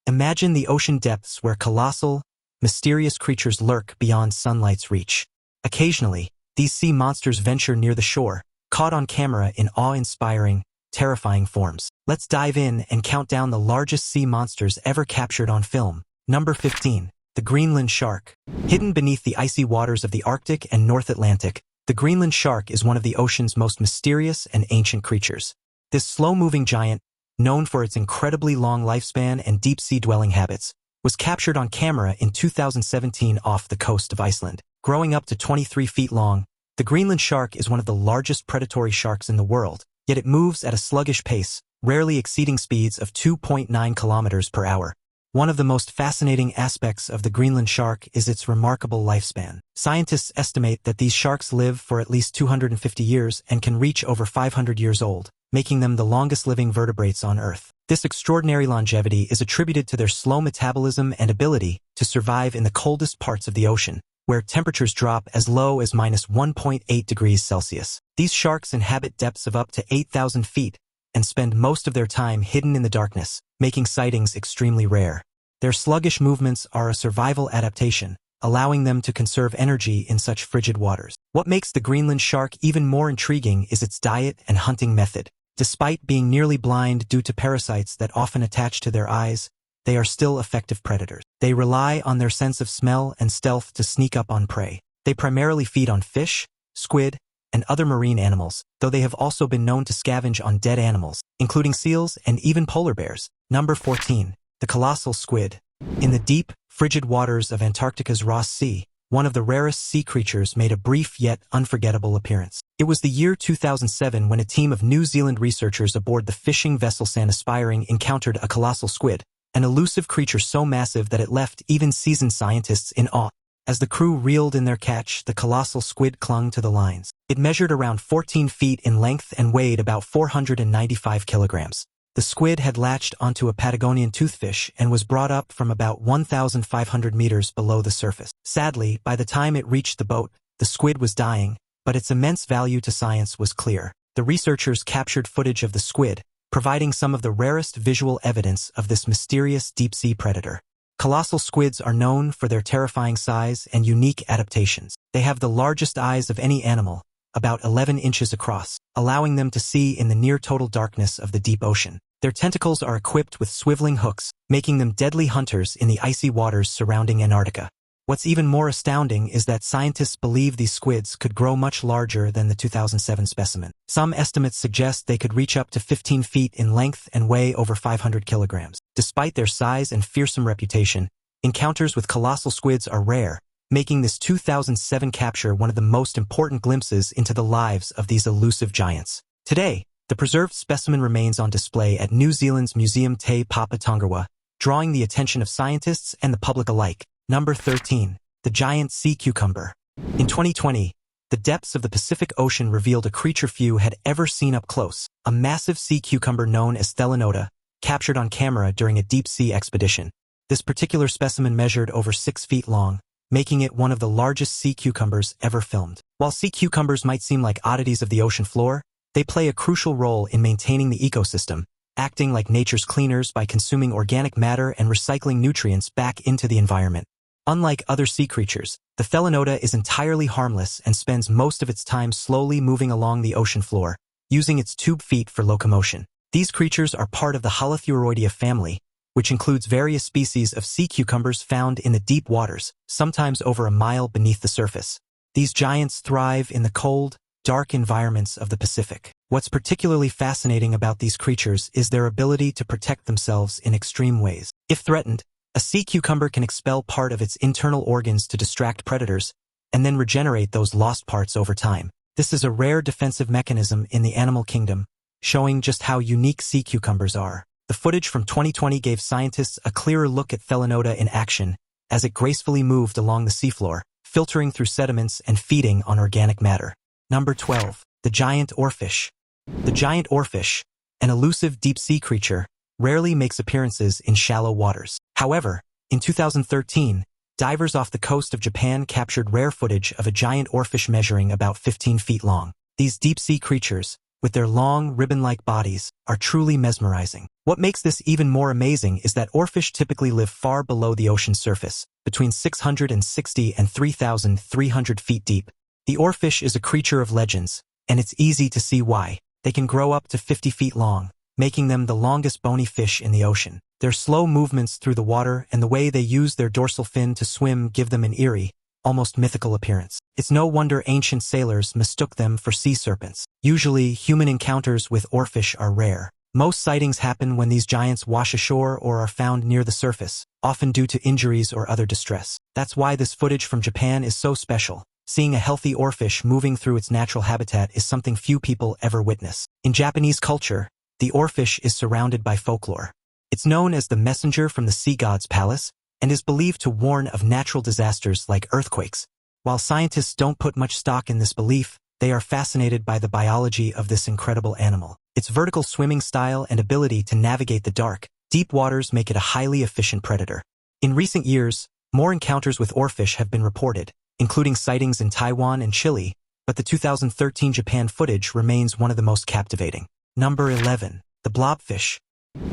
Imagine the ocean depths where colossal, mysterious creatures lurk beyond sunlight's reach. Occasionally, these sea monsters venture near the shore, caught on camera in awe-inspiring, terrifying forms. Let's dive in and count down the largest sea monsters ever captured on film. Number 15. The Greenland shark. Hidden beneath the icy waters of the Arctic and North Atlantic, the Greenland shark is one of the ocean's most mysterious and ancient creatures. This slow-moving giant, known for its incredibly long lifespan and deep-sea dwelling habits, was captured on camera in 2017 off the coast of Iceland. Growing up to 23 feet long, the Greenland shark is one of the largest predatory sharks in the world, yet it moves at a sluggish pace, rarely exceeding speeds of 2.9 kilometers per hour. One of the most fascinating aspects of the Greenland shark is its remarkable lifespan. Scientists estimate that these sharks live for at least 250 years and can reach over 500 years old, making them the longest-living vertebrates on Earth. This extraordinary longevity is attributed to their slow metabolism and ability to survive in the coldest parts of the ocean, where temperatures drop as low as -1.8 degrees Celsius. These sharks inhabit depths of up to 8,000 feet and spend most of their time hidden in the darkness, making sightings extremely rare. Their sluggish movements are a survival adaptation, allowing them to conserve energy in such frigid waters. What makes the Greenland shark even more intriguing is its diet and hunting method. Despite being nearly blind due to parasites that often attach to their eyes, they are still effective predators. They rely on their sense of smell and stealth to sneak up on prey. They primarily feed on fish, squid, and other marine animals, though they have also been known to scavenge on dead animals, including seals and even polar bears. Number 14. The colossal squid. In the deep, frigid waters of Antarctica's Ross Sea, one of the rarest sea creatures made a brief yet unforgettable appearance. It was the year 2007 when a team of New Zealand researchers aboard the fishing vessel San Aspiring encountered a colossal squid, an elusive creature so massive that it left even seasoned scientists in awe. As the crew reeled in their catch, the colossal squid clung to the lines. It measured around 14 feet in length and weighed about 495 kilograms. The squid had latched onto a Patagonian toothfish and was brought up from about 1,500 meters below the surface. Sadly, by the time it reached the boat, the squid was dying, but its immense value to science was clear. The researchers captured footage of the squid, providing some of the rarest visual evidence of this mysterious deep-sea predator. Colossal squids are known for their terrifying size and unique adaptations. They have the largest eyes of any animal, about 11 inches across, allowing them to see in the near-total darkness of the deep ocean. Their tentacles are equipped with swiveling hooks, making them deadly hunters in the icy waters surrounding Antarctica. What's even more astounding is that scientists believe these squids could grow much larger than the 2007 specimen. Some estimates suggest they could reach up to 15 feet in length and weigh over 500 kilograms. Despite their size and fearsome reputation, encounters with colossal squids are rare, making this 2007 capture one of the most important glimpses into the lives of these elusive giants. Today, the preserved specimen remains on display at New Zealand's Museum Te Papa Tongarewa, drawing the attention of scientists and the public alike. Number 13. The giant sea cucumber. In 2020, the depths of the Pacific Ocean revealed a creature few had ever seen up close, a massive sea cucumber known as Thelenota, captured on camera during a deep-sea expedition. This particular specimen measured over 6 feet long, making it one of the largest sea cucumbers ever filmed. While sea cucumbers might seem like oddities of the ocean floor, they play a crucial role in maintaining the ecosystem, acting like nature's cleaners by consuming organic matter and recycling nutrients back into the environment. Unlike other sea creatures, the Thelenota is entirely harmless and spends most of its time slowly moving along the ocean floor, using its tube feet for locomotion. These creatures are part of the Holothuriidae family, which includes various species of sea cucumbers found in the deep waters, sometimes over a mile beneath the surface. These giants thrive in the cold, dark environments of the Pacific. What's particularly fascinating about these creatures is their ability to protect themselves in extreme ways. If threatened, a sea cucumber can expel part of its internal organs to distract predators, and then regenerate those lost parts over time. This is a rare defensive mechanism in the animal kingdom, showing just how unique sea cucumbers are. The footage from 2020 gave scientists a clearer look at Thelenota in action as it gracefully moved along the seafloor, filtering through sediments and feeding on organic matter. Number 12. The giant oarfish. The giant oarfish, an elusive deep-sea creature, rarely makes appearances in shallow waters. However, in 2013, divers off the coast of Japan captured rare footage of a giant oarfish measuring about 15 feet long. These deep-sea creatures, with their long, ribbon-like bodies, are truly mesmerizing. What makes this even more amazing is that oarfish typically live far below the ocean's surface, between 660 and 3,300 feet deep. The oarfish is a creature of legends, and it's easy to see why. They can grow up to 50 feet long, making them the longest bony fish in the ocean. Their slow movements through the water and the way they use their dorsal fin to swim give them an eerie, almost mythical appearance. It's no wonder ancient sailors mistook them for sea serpents. Usually, human encounters with oarfish are rare. Most sightings happen when these giants wash ashore or are found near the surface, often due to injuries or other distress. That's why this footage from Japan is so special. Seeing a healthy oarfish moving through its natural habitat is something few people ever witness. In Japanese culture, the oarfish is surrounded by folklore. It's known as the messenger from the sea god's palace and is believed to warn of natural disasters like earthquakes. While scientists don't put much stock in this belief, they are fascinated by the biology of this incredible animal. Its vertical swimming style and ability to navigate the dark, deep waters make it a highly efficient predator. In recent years, more encounters with oarfish have been reported, including sightings in Taiwan and Chile, but the 2013 Japan footage remains one of the most captivating. Number 11. The Blobfish.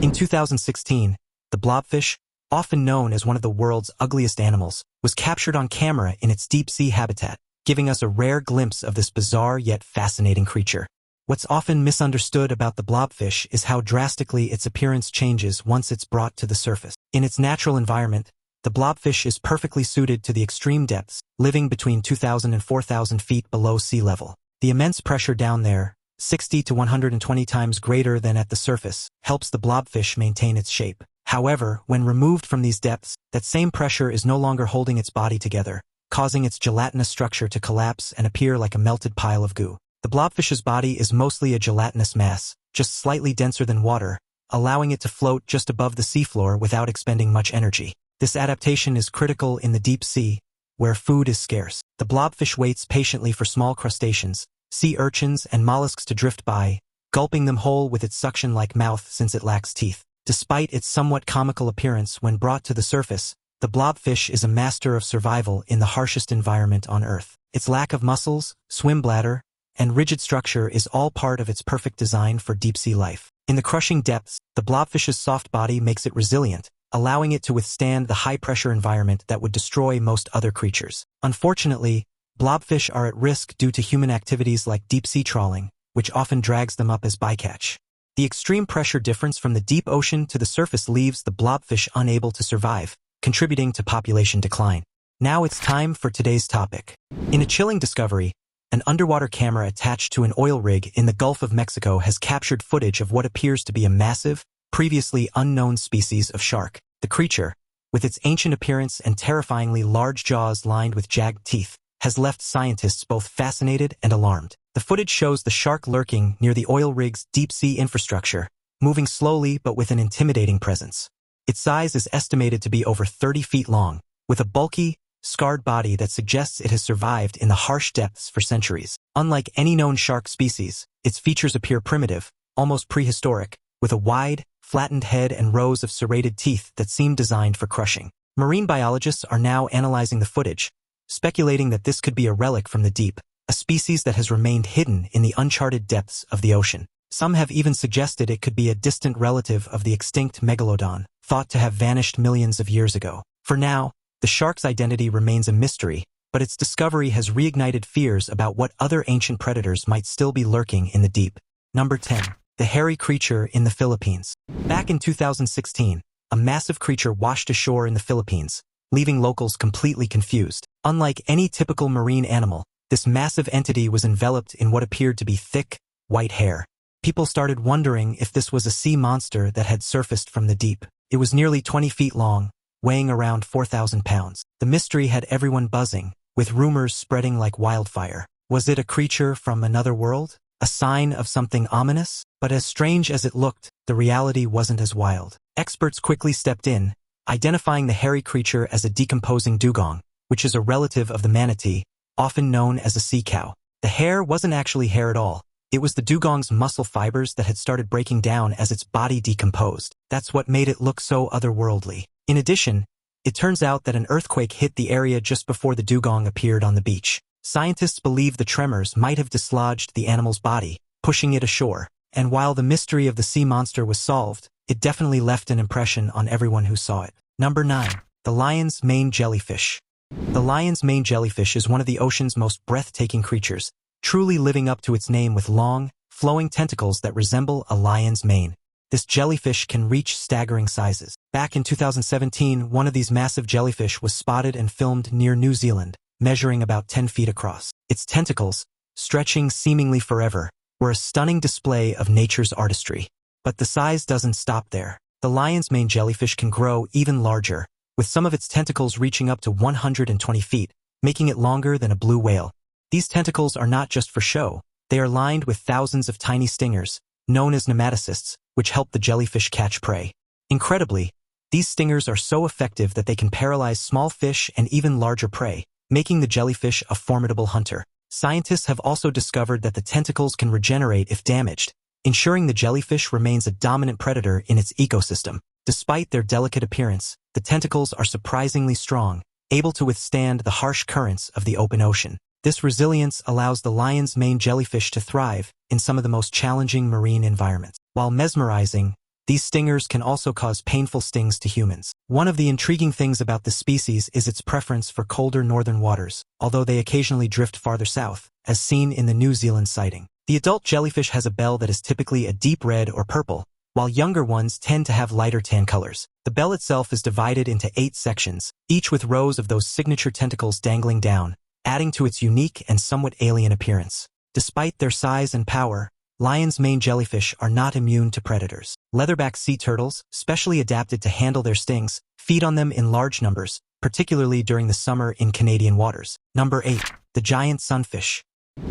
In 2016, the blobfish, often known as one of the world's ugliest animals, was captured on camera in its deep-sea habitat, giving us a rare glimpse of this bizarre yet fascinating creature. What's often misunderstood about the blobfish is how drastically its appearance changes once it's brought to the surface. In its natural environment, the blobfish is perfectly suited to the extreme depths, living between 2,000 and 4,000 feet below sea level. The immense pressure down there, 60 to 120 times greater than at the surface, helps the blobfish maintain its shape. However, when removed from these depths, that same pressure is no longer holding its body together, causing its gelatinous structure to collapse and appear like a melted pile of goo. The blobfish's body is mostly a gelatinous mass, just slightly denser than water, allowing it to float just above the seafloor without expending much energy. This adaptation is critical in the deep sea, where food is scarce. The blobfish waits patiently for small crustaceans, sea urchins, and mollusks to drift by, gulping them whole with its suction-like mouth since it lacks teeth. Despite its somewhat comical appearance when brought to the surface, the blobfish is a master of survival in the harshest environment on Earth. Its lack of muscles, swim bladder, and rigid structure is all part of its perfect design for deep-sea life. In the crushing depths, the blobfish's soft body makes it resilient, allowing it to withstand the high-pressure environment that would destroy most other creatures. Unfortunately, blobfish are at risk due to human activities like deep-sea trawling, which often drags them up as bycatch. The extreme pressure difference from the deep ocean to the surface leaves the blobfish unable to survive, contributing to population decline. Now it's time for today's topic. In a chilling discovery, an underwater camera attached to an oil rig in the Gulf of Mexico has captured footage of what appears to be a massive, previously unknown species of shark. The creature, with its ancient appearance and terrifyingly large jaws lined with jagged teeth, has left scientists both fascinated and alarmed. The footage shows the shark lurking near the oil rig's deep-sea infrastructure, moving slowly but with an intimidating presence. Its size is estimated to be over 30 feet long, with a bulky, scarred body that suggests it has survived in the harsh depths for centuries. Unlike any known shark species, its features appear primitive, almost prehistoric, with a wide, flattened head and rows of serrated teeth that seem designed for crushing. Marine biologists are now analyzing the footage, speculating that this could be a relic from the deep, a species that has remained hidden in the uncharted depths of the ocean. Some have even suggested it could be a distant relative of the extinct Megalodon, thought to have vanished millions of years ago. For now, the shark's identity remains a mystery, but its discovery has reignited fears about what other ancient predators might still be lurking in the deep. Number 10. The hairy creature in the Philippines. Back in 2016, a massive creature washed ashore in the Philippines, leaving locals completely confused. Unlike any typical marine animal, this massive entity was enveloped in what appeared to be thick, white hair. People started wondering if this was a sea monster that had surfaced from the deep. It was nearly 20 feet long, weighing around 4,000 pounds. The mystery had everyone buzzing, with rumors spreading like wildfire. Was it a creature from another world? A sign of something ominous? But as strange as it looked, the reality wasn't as wild. Experts quickly stepped in, identifying the hairy creature as a decomposing dugong, which is a relative of the manatee, often known as a sea cow. The hair wasn't actually hair at all. It was the dugong's muscle fibers that had started breaking down as its body decomposed. That's what made it look so otherworldly. In addition, it turns out that an earthquake hit the area just before the dugong appeared on the beach. Scientists believe the tremors might have dislodged the animal's body, pushing it ashore. And while the mystery of the sea monster was solved, it definitely left an impression on everyone who saw it. Number 9. The lion's mane jellyfish. The lion's mane jellyfish is one of the ocean's most breathtaking creatures, truly living up to its name with long, flowing tentacles that resemble a lion's mane. This jellyfish can reach staggering sizes. Back in 2017, one of these massive jellyfish was spotted and filmed near New Zealand, measuring about 10 feet across. Its tentacles, stretching seemingly forever, were a stunning display of nature's artistry. But the size doesn't stop there. The lion's mane jellyfish can grow even larger, with some of its tentacles reaching up to 120 feet, making it longer than a blue whale. These tentacles are not just for show. They are lined with thousands of tiny stingers, known as nematocysts, which help the jellyfish catch prey. Incredibly, these stingers are so effective that they can paralyze small fish and even larger prey, making the jellyfish a formidable hunter. Scientists have also discovered that the tentacles can regenerate if damaged, ensuring the jellyfish remains a dominant predator in its ecosystem. Despite their delicate appearance, the tentacles are surprisingly strong, able to withstand the harsh currents of the open ocean. This resilience allows the lion's mane jellyfish to thrive in some of the most challenging marine environments. While mesmerizing, these stingers can also cause painful stings to humans. One of the intriguing things about this species is its preference for colder northern waters, although they occasionally drift farther south, as seen in the New Zealand sighting. The adult jellyfish has a bell that is typically a deep red or purple, while younger ones tend to have lighter tan colors. The bell itself is divided into 8 sections, each with rows of those signature tentacles dangling down, adding to its unique and somewhat alien appearance. Despite their size and power, lion's mane jellyfish are not immune to predators. Leatherback sea turtles, specially adapted to handle their stings, feed on them in large numbers, particularly during the summer in Canadian waters. Number 8. The giant sunfish.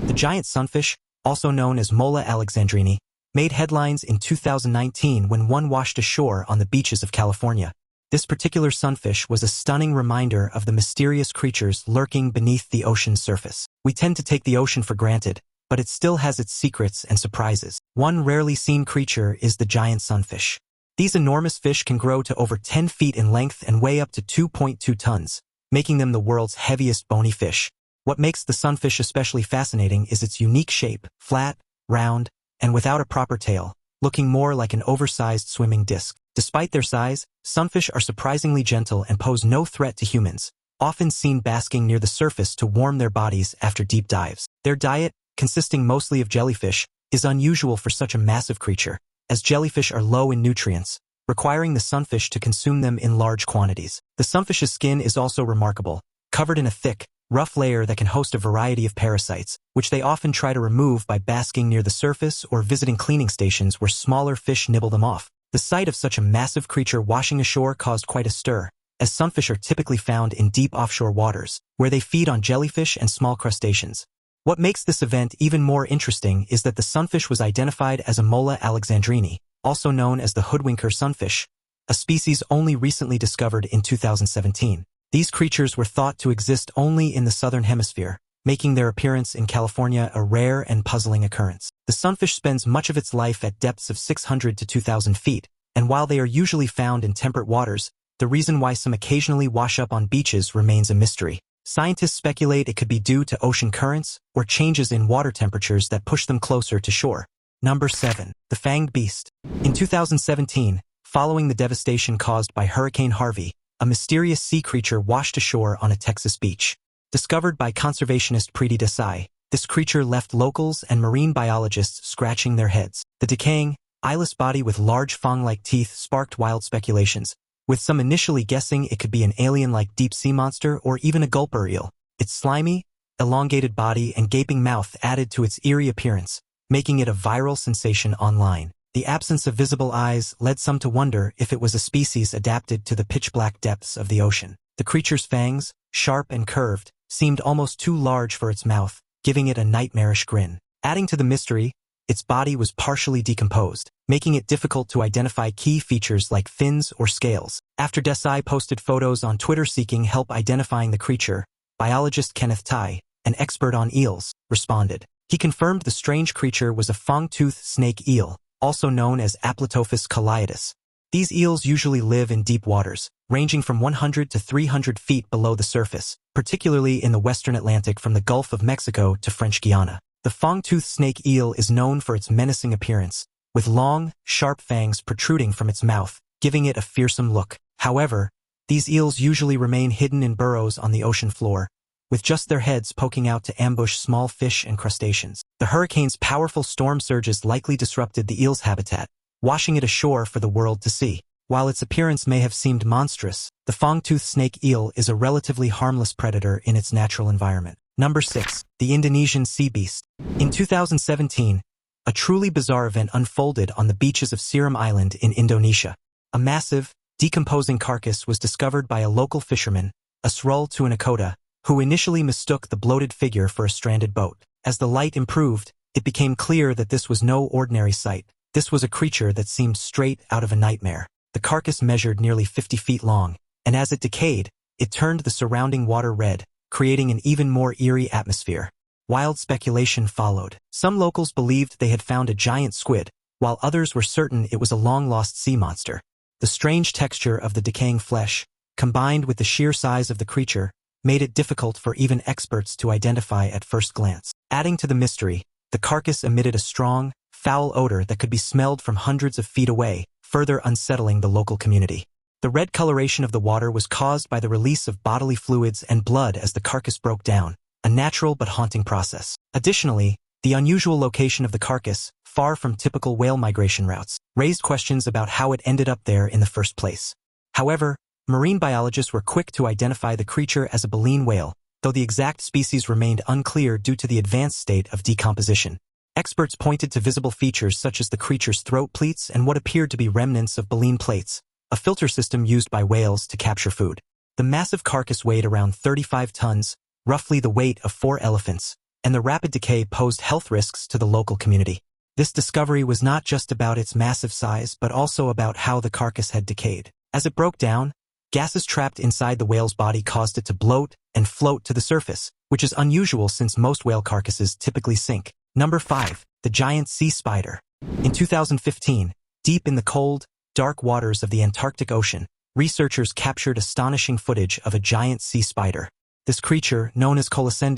The giant sunfish, also known as Mola alexandrini, made headlines in 2019 when one washed ashore on the beaches of California. This particular sunfish was a stunning reminder of the mysterious creatures lurking beneath the ocean's surface. We tend to take the ocean for granted, but it still has its secrets and surprises. One rarely seen creature is the giant sunfish. These enormous fish can grow to over 10 feet in length and weigh up to 2.2 tons, making them the world's heaviest bony fish. What makes the sunfish especially fascinating is its unique shape, flat, round, and without a proper tail, looking more like an oversized swimming disc. Despite their size, sunfish are surprisingly gentle and pose no threat to humans, often seen basking near the surface to warm their bodies after deep dives. Their diet, consisting mostly of jellyfish, is unusual for such a massive creature, as jellyfish are low in nutrients, requiring the sunfish to consume them in large quantities. The sunfish's skin is also remarkable, covered in a thick, rough layer that can host a variety of parasites, which they often try to remove by basking near the surface or visiting cleaning stations where smaller fish nibble them off. The sight of such a massive creature washing ashore caused quite a stir, as sunfish are typically found in deep offshore waters, where they feed on jellyfish and small crustaceans. What makes this event even more interesting is that the sunfish was identified as a Mola alexandrini, also known as the hoodwinker sunfish, a species only recently discovered in 2017. These creatures were thought to exist only in the southern hemisphere, making their appearance in California a rare and puzzling occurrence. The sunfish spends much of its life at depths of 600 to 2,000 feet, and while they are usually found in temperate waters, the reason why some occasionally wash up on beaches remains a mystery. Scientists speculate it could be due to ocean currents or changes in water temperatures that push them closer to shore. Number 7. The fanged beast. In 2017, following the devastation caused by Hurricane Harvey, a mysterious sea creature washed ashore on a Texas beach. Discovered by conservationist Preeti Desai, this creature left locals and marine biologists scratching their heads. The decaying, eyeless body with large fang-like teeth sparked wild speculations, with some initially guessing it could be an alien-like deep-sea monster or even a gulper eel. Its slimy, elongated body and gaping mouth added to its eerie appearance, making it a viral sensation online. The absence of visible eyes led some to wonder if it was a species adapted to the pitch-black depths of the ocean. The creature's fangs, sharp and curved, seemed almost too large for its mouth, giving it a nightmarish grin. Adding to the mystery, its body was partially decomposed, making it difficult to identify key features like fins or scales. After Desai posted photos on Twitter seeking help identifying the creature, biologist Kenneth Tai, an expert on eels, responded. He confirmed the strange creature was a fang-toothed snake eel, also known as Aplotophis coliatus. These eels usually live in deep waters, ranging from 100 to 300 feet below the surface, particularly in the western Atlantic from the Gulf of Mexico to French Guiana. The fang-toothed snake eel is known for its menacing appearance, with long, sharp fangs protruding from its mouth, giving it a fearsome look. However, these eels usually remain hidden in burrows on the ocean floor, with just their heads poking out to ambush small fish and crustaceans. The hurricane's powerful storm surges likely disrupted the eel's habitat, washing it ashore for the world to see. While its appearance may have seemed monstrous, the fang-toothed snake eel is a relatively harmless predator in its natural environment. Number 6. The Indonesian sea beast. In 2017, a truly bizarre event unfolded on the beaches of Seram Island in Indonesia. A massive, decomposing carcass was discovered by a local fisherman, Asrul Tuanakota, who initially mistook the bloated figure for a stranded boat. As the light improved, it became clear that this was no ordinary sight. This was a creature that seemed straight out of a nightmare. The carcass measured nearly 50 feet long, and as it decayed, it turned the surrounding water red, creating an even more eerie atmosphere. Wild speculation followed. Some locals believed they had found a giant squid, while others were certain it was a long-lost sea monster. The strange texture of the decaying flesh, combined with the sheer size of the creature, made it difficult for even experts to identify at first glance. Adding to the mystery, the carcass emitted a strong, foul odor that could be smelled from hundreds of feet away, further unsettling the local community. The red coloration of the water was caused by the release of bodily fluids and blood as the carcass broke down, a natural but haunting process. Additionally, the unusual location of the carcass, far from typical whale migration routes, raised questions about how it ended up there in the first place. However, marine biologists were quick to identify the creature as a baleen whale, though the exact species remained unclear due to the advanced state of decomposition. Experts pointed to visible features such as the creature's throat pleats and what appeared to be remnants of baleen plates, a filter system used by whales to capture food. The massive carcass weighed around 35 tons, roughly the weight of 4 elephants, and the rapid decay posed health risks to the local community. This discovery was not just about its massive size but also about how the carcass had decayed. As it broke down, gases trapped inside the whale's body caused it to bloat and float to the surface, which is unusual since most whale carcasses typically sink. Number 5. The giant sea spider. In 2015, deep in the cold, dark waters of the Antarctic Ocean, researchers captured astonishing footage of a giant sea spider. This creature, known as Colossal,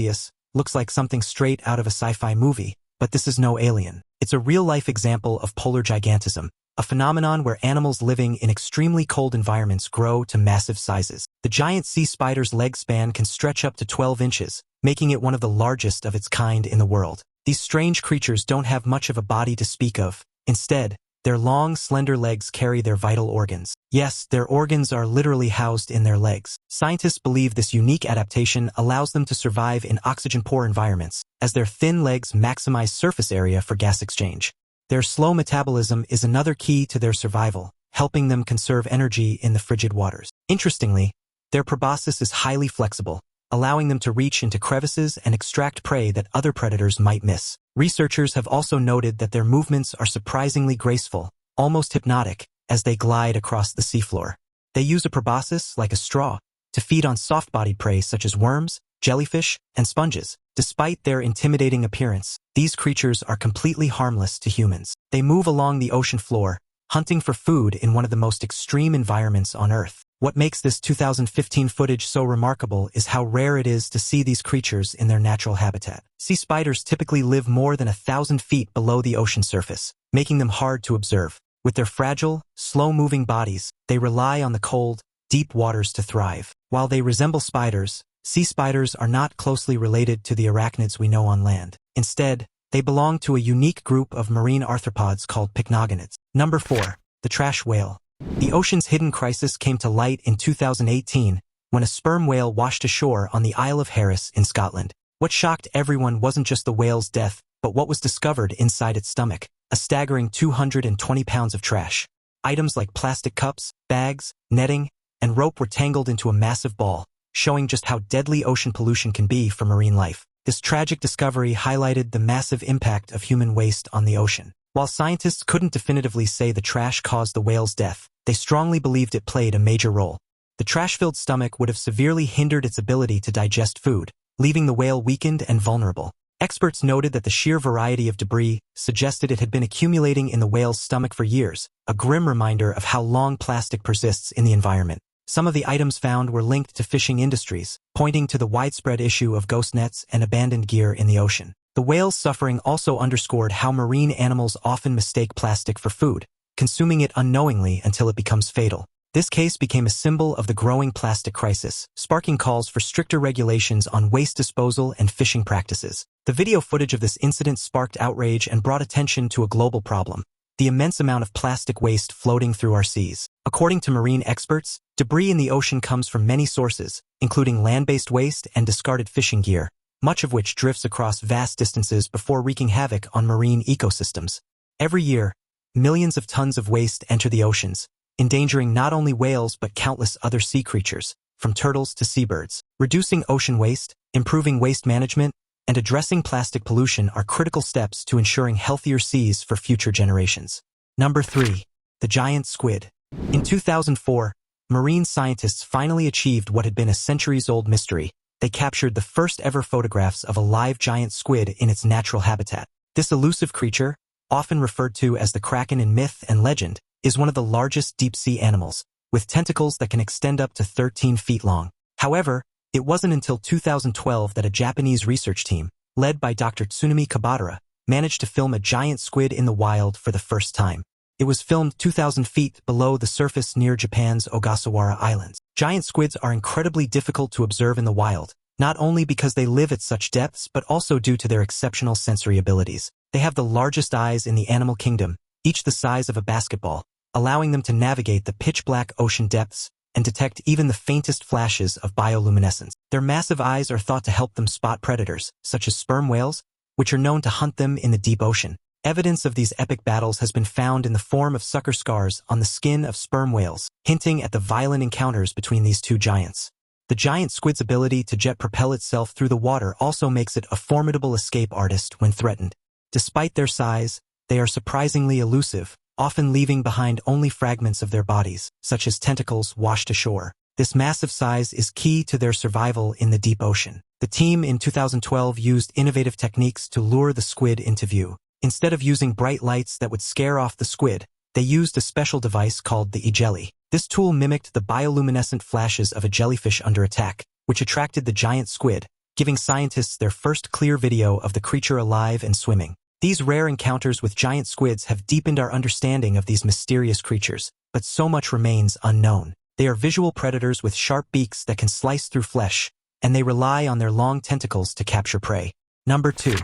looks like something straight out of a sci-fi movie, but this is no alien. It's a real-life example of polar gigantism, a phenomenon where animals living in extremely cold environments grow to massive sizes. The giant sea spider's leg span can stretch up to 12 inches, making it one of the largest of its kind in the world. These strange creatures don't have much of a body to speak of. Instead, their long, slender legs carry their vital organs. Yes, their organs are literally housed in their legs. Scientists believe this unique adaptation allows them to survive in oxygen-poor environments, as their thin legs maximize surface area for gas exchange. Their slow metabolism is another key to their survival, helping them conserve energy in the frigid waters. Interestingly, their proboscis is highly flexible, allowing them to reach into crevices and extract prey that other predators might miss. Researchers have also noted that their movements are surprisingly graceful, almost hypnotic, as they glide across the seafloor. They use a proboscis, like a straw, to feed on soft-bodied prey such as worms, jellyfish, and sponges. Despite their intimidating appearance, these creatures are completely harmless to humans. They move along the ocean floor, hunting for food in one of the most extreme environments on Earth. What makes this 2015 footage so remarkable is how rare it is to see these creatures in their natural habitat. Sea spiders typically live more than 1,000 feet below the ocean surface, making them hard to observe. With their fragile, slow-moving bodies, they rely on the cold, deep waters to thrive. While they resemble spiders, sea spiders are not closely related to the arachnids we know on land. Instead, they belong to a unique group of marine arthropods called pycnogonids. Number 4. The trash whale. The ocean's hidden crisis came to light in 2018 when a sperm whale washed ashore on the Isle of Harris in Scotland. What shocked everyone wasn't just the whale's death, but what was discovered inside its stomach, a staggering 220 pounds of trash. Items like plastic cups, bags, netting, and rope were tangled into a massive ball, showing just how deadly ocean pollution can be for marine life. This tragic discovery highlighted the massive impact of human waste on the ocean. While scientists couldn't definitively say the trash caused the whale's death, they strongly believed it played a major role. The trash-filled stomach would have severely hindered its ability to digest food, leaving the whale weakened and vulnerable. Experts noted that the sheer variety of debris suggested it had been accumulating in the whale's stomach for years, a grim reminder of how long plastic persists in the environment. Some of the items found were linked to fishing industries, pointing to the widespread issue of ghost nets and abandoned gear in the ocean. The whale's suffering also underscored how marine animals often mistake plastic for food, consuming it unknowingly until it becomes fatal. This case became a symbol of the growing plastic crisis, sparking calls for stricter regulations on waste disposal and fishing practices. The video footage of this incident sparked outrage and brought attention to a global problem: the immense amount of plastic waste floating through our seas. According to marine experts, debris in the ocean comes from many sources, including land-based waste and discarded fishing gear, much of which drifts across vast distances before wreaking havoc on marine ecosystems. Every year, millions of tons of waste enter the oceans, endangering not only whales but countless other sea creatures, from turtles to seabirds. Reducing ocean waste, improving waste management, and addressing plastic pollution are critical steps to ensuring healthier seas for future generations. Number 3. The giant squid. In 2004, marine scientists finally achieved what had been a centuries-old mystery. They captured the first-ever photographs of a live giant squid in its natural habitat. This elusive creature, often referred to as the kraken in myth and legend, is one of the largest deep-sea animals, with tentacles that can extend up to 13 feet long. However, it wasn't until 2012 that a Japanese research team, led by Dr. Tsunami Kabadara, managed to film a giant squid in the wild for the first time. It was filmed 2,000 feet below the surface near Japan's Ogasawara Islands. Giant squids are incredibly difficult to observe in the wild, not only because they live at such depths but also due to their exceptional sensory abilities. They have the largest eyes in the animal kingdom, each the size of a basketball, allowing them to navigate the pitch-black ocean depths and detect even the faintest flashes of bioluminescence. Their massive eyes are thought to help them spot predators, such as sperm whales, which are known to hunt them in the deep ocean. Evidence of these epic battles has been found in the form of sucker scars on the skin of sperm whales, hinting at the violent encounters between these two giants. The giant squid's ability to jet propel itself through the water also makes it a formidable escape artist when threatened. Despite their size, they are surprisingly elusive, often leaving behind only fragments of their bodies, such as tentacles washed ashore. This massive size is key to their survival in the deep ocean. The team in 2012 used innovative techniques to lure the squid into view. Instead of using bright lights that would scare off the squid, they used a special device called the e-jelly. This tool mimicked the bioluminescent flashes of a jellyfish under attack, which attracted the giant squid, giving scientists their first clear video of the creature alive and swimming. These rare encounters with giant squids have deepened our understanding of these mysterious creatures, but so much remains unknown. They are visual predators with sharp beaks that can slice through flesh, and they rely on their long tentacles to capture prey. Number 2.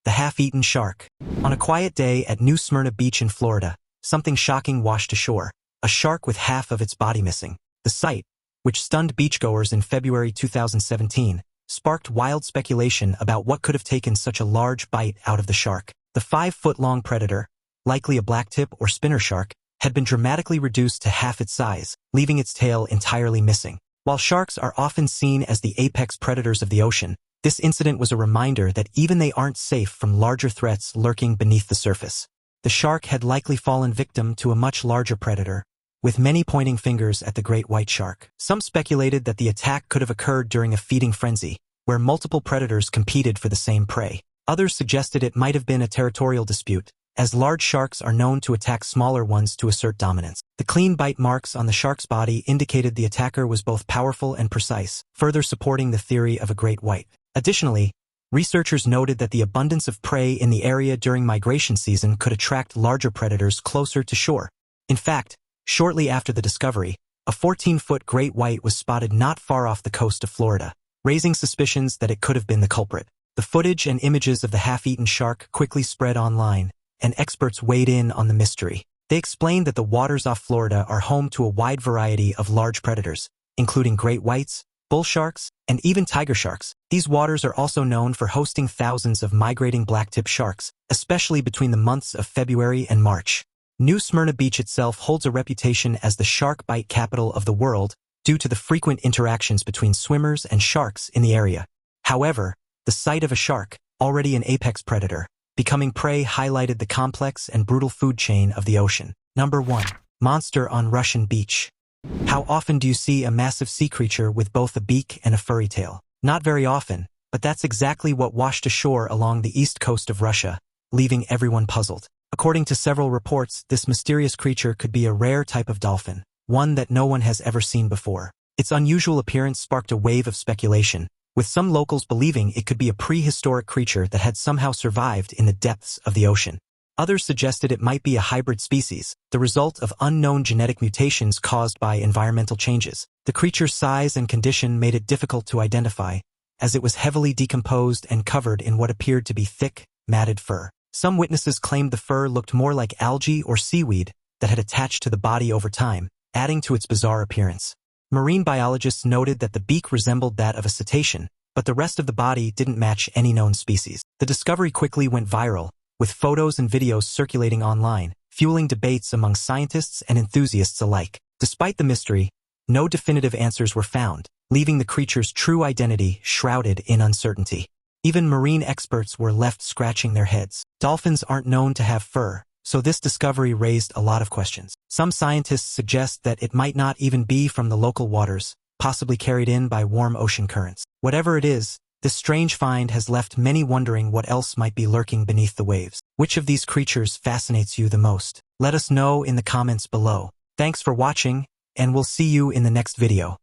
The half-eaten shark. On a quiet day at New Smyrna Beach in Florida, something shocking washed ashore: a shark with half of its body missing. The sight, which stunned beachgoers in February 2017, sparked wild speculation about what could have taken such a large bite out of the shark. The 5-foot-long predator, likely a blacktip or spinner shark, had been dramatically reduced to half its size, leaving its tail entirely missing. While sharks are often seen as the apex predators of the ocean, this incident was a reminder that even they aren't safe from larger threats lurking beneath the surface. The shark had likely fallen victim to a much larger predator, with many pointing fingers at the great white shark. Some speculated that the attack could have occurred during a feeding frenzy, where multiple predators competed for the same prey. Others suggested it might have been a territorial dispute, as large sharks are known to attack smaller ones to assert dominance. The clean bite marks on the shark's body indicated the attacker was both powerful and precise, further supporting the theory of a great white. Additionally, researchers noted that the abundance of prey in the area during migration season could attract larger predators closer to shore. In fact, shortly after the discovery, a 14-foot great white was spotted not far off the coast of Florida, raising suspicions that it could have been the culprit. The footage and images of the half-eaten shark quickly spread online, and experts weighed in on the mystery. They explained that the waters off Florida are home to a wide variety of large predators, including great whites, bull sharks, and even tiger sharks. These waters are also known for hosting thousands of migrating blacktip sharks, especially between the months of February and March. New Smyrna Beach itself holds a reputation as the shark bite capital of the world due to the frequent interactions between swimmers and sharks in the area. However, the sight of a shark, already an apex predator, becoming prey highlighted the complex and brutal food chain of the ocean. Number 1. Monster on Russian beach. How often do you see a massive sea creature with both a beak and a furry tail? Not very often, but that's exactly what washed ashore along the east coast of Russia, leaving everyone puzzled. According to several reports, this mysterious creature could be a rare type of dolphin, one that no one has ever seen before. Its unusual appearance sparked a wave of speculation, with some locals believing it could be a prehistoric creature that had somehow survived in the depths of the ocean. Others suggested it might be a hybrid species, the result of unknown genetic mutations caused by environmental changes. The creature's size and condition made it difficult to identify, as it was heavily decomposed and covered in what appeared to be thick, matted fur. Some witnesses claimed the fur looked more like algae or seaweed that had attached to the body over time, adding to its bizarre appearance. Marine biologists noted that the beak resembled that of a cetacean, but the rest of the body didn't match any known species. The discovery quickly went viral, with photos and videos circulating online, fueling debates among scientists and enthusiasts alike. Despite the mystery, no definitive answers were found, leaving the creature's true identity shrouded in uncertainty. Even marine experts were left scratching their heads. Dolphins aren't known to have fur, so this discovery raised a lot of questions. Some scientists suggest that it might not even be from the local waters, possibly carried in by warm ocean currents. Whatever it is, this strange find has left many wondering what else might be lurking beneath the waves. Which of these creatures fascinates you the most? Let us know in the comments below. Thanks for watching, and we'll see you in the next video.